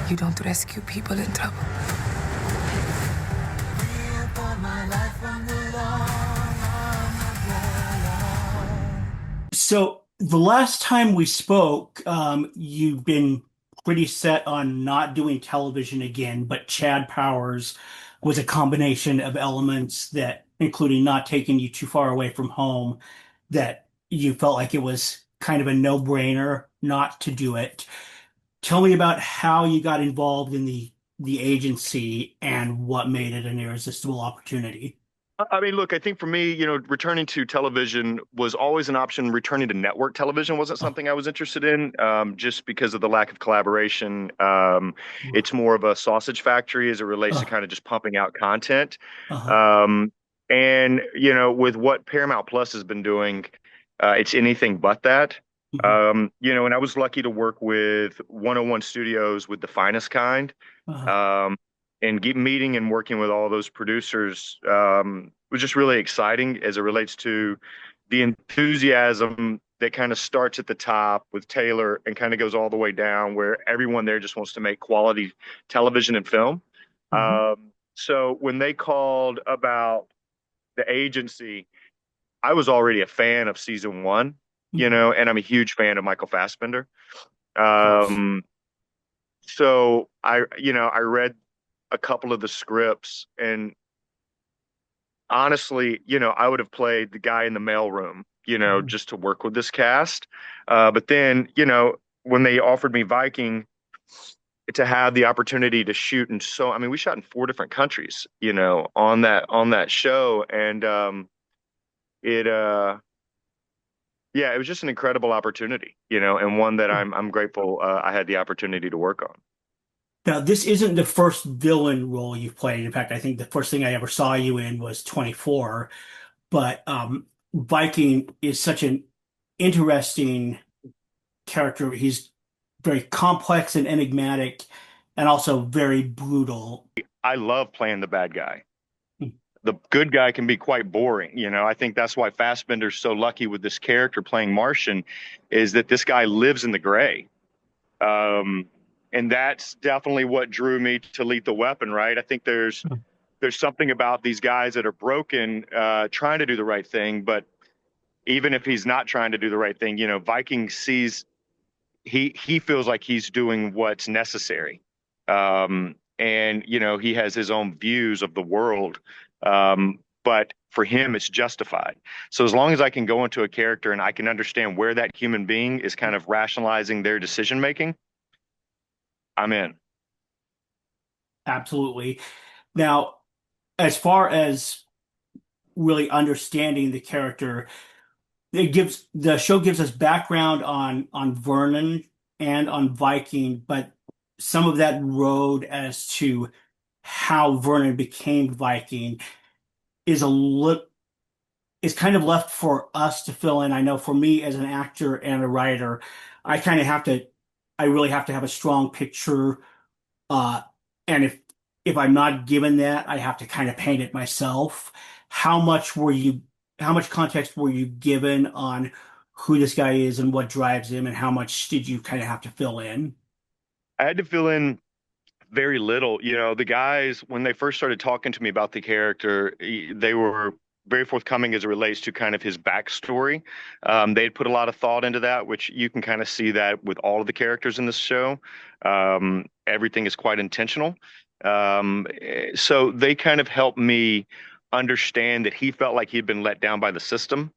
You don't rescue people in trouble. So the last time we spoke, you've been pretty set on not doing television again, but Chad Powers was a combination of elements that, including not taking you too far away from home, that you felt like it was kind of a no-brainer not to do it. Tell me about how you got involved in the agency and what made it an irresistible opportunity. I mean, look, I think for me, returning to television was always an option. Returning to network television wasn't Oh, something I was interested in, just because of the lack of collaboration. It's uh, more of a sausage factory as it relates to uh, kind of just pumping out content. uh, Um, and, with what Paramount Plus has been doing, it's anything but that. mhm, And I was lucky to work with 101 Studios with the finest kind. uh, Um, and meeting and working with all those producers was just really exciting as it relates to the enthusiasm that kind of starts at the top with Taylor and kind of goes all the way down, where everyone there just wants to make quality television and film. mhm, So when they called about the agency, I was already a fan of season one, mhm. and I'm a huge fan of Michael Fassbender. Of course. Um, so I read a couple of the scripts, and honestly, I would have played the guy in the mailroom, Mhm. just to work with this cast. But then, when they offered me Viking to have the opportunity to shoot I mean, we shot in four different countries, on that show, and it yeah, it was just an incredible opportunity, and one that I'm grateful I had the opportunity to work on. Now, this isn't the first villain role you've played. In fact, I think the first thing I ever saw you in was 24. But Viking is such an interesting character. He's very complex and enigmatic, and also very brutal. I love playing the bad guy. The good guy can be quite boring. I think that's why Fassbender's so lucky with this character playing Martian, is that this guy lives in the gray. Um, and that's definitely what drew me to Lethal Weapon, right? I think there's something about these guys that are broken, trying to do the right thing, but even if he's not trying to do the right thing, Viking sees he feels like he's doing what's necessary. And he has his own views of the world. But for him, it's justified. So as long as I can go into a character and I can understand where that human being is kind of rationalizing their decision making, I'm in. Absolutely. Now, as far as really understanding the character, the show gives us background on Vernon and on Viking, but some of that road as to how Vernon became Viking is a look is kind of left for us to fill in. I know for me as an actor and a writer, I kind of have to I really have to have a strong picture, uh and if I'm not given that, I have to kind of paint it myself. How much were you how much context were you given on who this guy is and what drives him, and how much did you kind of have to fill in? I had to fill in very little. The guys, when they first started talking to me about the character, they were very forthcoming as it relates to kind of his backstory. They had put a lot of thought into that, which you can kind of see that with all of the characters in this show. Everything is quite intentional. So they kind of helped me understand that he felt like he'd been let down by the system,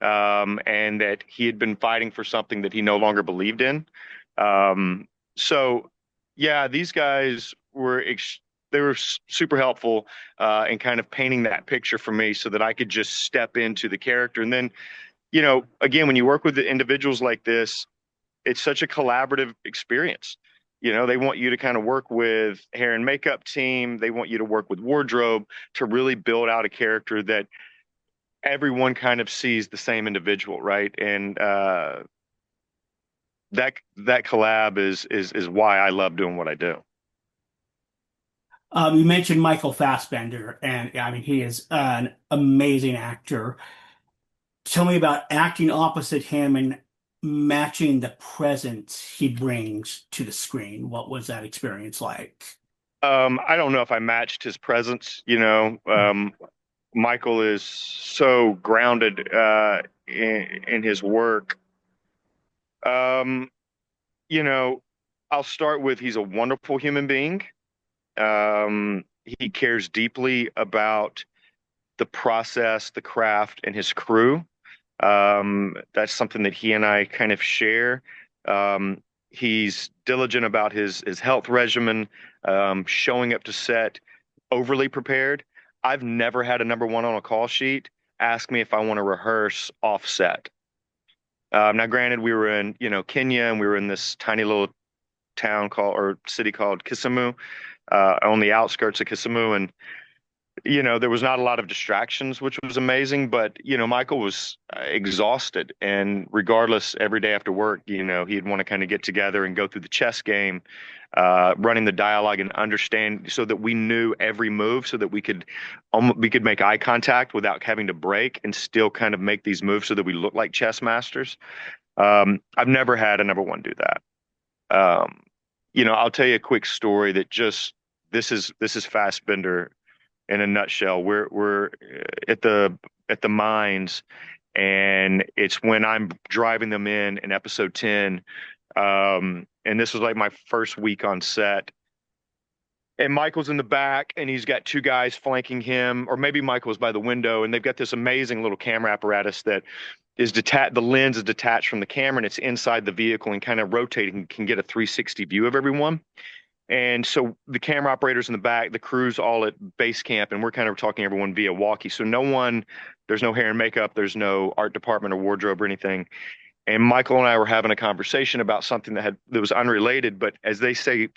and that he had been fighting for something that he no longer believed in. So yeah, these guys they were super helpful, in kind of painting that picture for me so that I could just step into the character. And then, again, when you work with the individuals like this, it's such a collaborative experience. They want you to kind of work with hair and makeup team. They want you to work with wardrobe to really build out a character that everyone kind of sees the same individual, right? And that collab is why I love doing what I do. You mentioned Michael Fassbender, and I mean, he is an amazing actor. Tell me about acting opposite him, and matching the presence he brings to the screen. What was that experience like? I don't know if I matched his presence. Michael is so grounded in his work. Um, you know, I'll start with he's a wonderful human being. He cares deeply about the process, the craft, and his crew. That's something that he and I kind of share. He's diligent about his health regimen, showing up to set overly prepared. I've never had a number one on a call sheet ask me if I want to rehearse offset. Now, granted, we were in, Kenya, and we were in this tiny little town called or city called Kisumu, on the outskirts of Kisumu, and there was not a lot of distractions, which was amazing. But Michael was exhausted, and regardless, every day after work, he'd want to kind of get together and go through the chess game, running the dialogue and understand, so that we knew every move, so that we could make eye contact without having to break, and still kind of make these moves so that we look like chess masters. I've never had a number one do that. I'll tell you a quick story that just this is Fassbender in a nutshell. We're at the mines, and it's when I'm driving them in episode 10. And this was like my first week on set. And Michael's in the back, and he's got two guys flanking him, or maybe Michael's by the window, and they've got this amazing little camera apparatus that is detached. The lens is detached from the camera, and it's inside the vehicle and kind of rotating, can get a 360 view of everyone. And so the camera operators in the back, the crew's all at base camp, and we're kind of talking to everyone via walkie. So there's no hair and makeup, there's no art department or wardrobe or anything. And Michael and I were having a conversation about something that was unrelated, but as they say,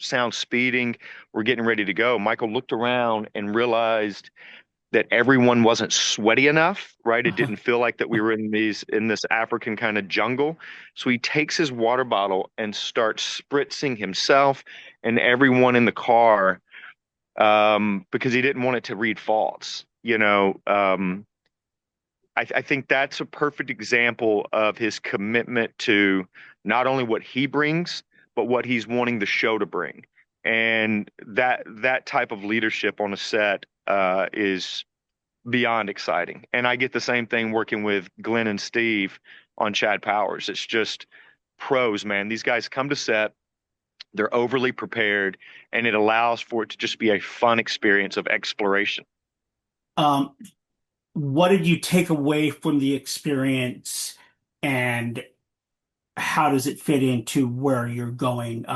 sound speeding, we're getting ready to go. Michael looked around and realized that everyone wasn't sweaty enough, right? It didn't feel like that we were in this African kind of jungle. So he takes his water bottle and starts spritzing himself and everyone in the car, because he didn't want it to read false. I think that's a perfect example of his commitment to not only what he brings, but what he's wanting the show to bring. And that type of leadership on a set is beyond exciting. And I get the same thing working with Glenn and Steve on Chad Powers. It's just pros, man. These guys come to set, they're overly prepared, and it allows for it to just be a fun experience of exploration. Um, what did you take away from the experience, and how does it fit into where you're going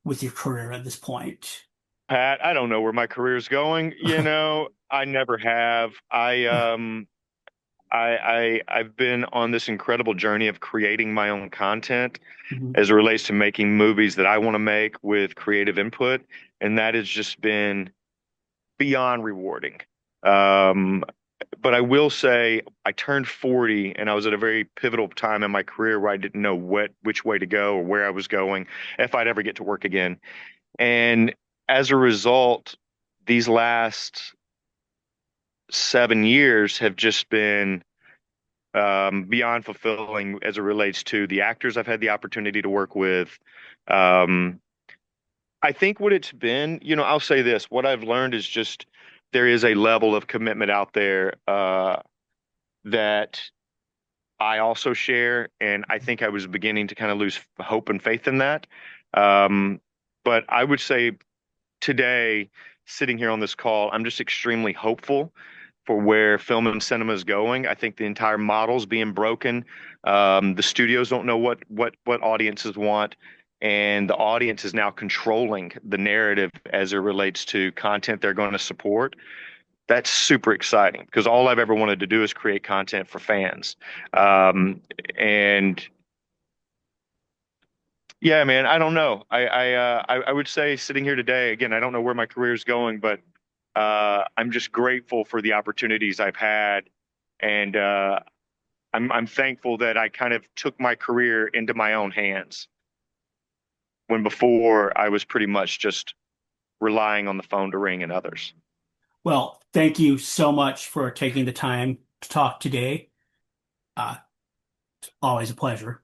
with your career at this point? Pat, I don't know where my career's going. I never have. I've been on this incredible journey of creating my own content Mhm. as it relates to making movies that I want to make with creative input, and that has just been beyond rewarding. Um, but I will say I turned 40, and I was at a very pivotal time in my career where I didn't know which way to go or where I was going, if I'd ever get to work again. And as a result, these last 7 years have just been beyond fulfilling as it relates to the actors I've had the opportunity to work with. Um, I think what it's been, I'll say this, what I've learned is just there is a level of commitment out there that I also share. And I think I was beginning to kind of lose hope and faith in that. Um, but I would say today, sitting here on this call, I'm just extremely hopeful for where film and cinema is going. I think the entire model's being broken. The studios don't know what audiences want, and the audience is now controlling the narrative as it relates to content they're going to support. That's super exciting because all I've ever wanted to do is create content for fans. And yeah, man, I don't know. I would say sitting here today, again, I don't know where my career is going, but I'm just grateful for the opportunities I've had, and I'm thankful that I kind of took my career into my own hands when before I was pretty much just relying on the phone to ring and others. Well, thank you so much for taking the time to talk today. Uh, Always a pleasure.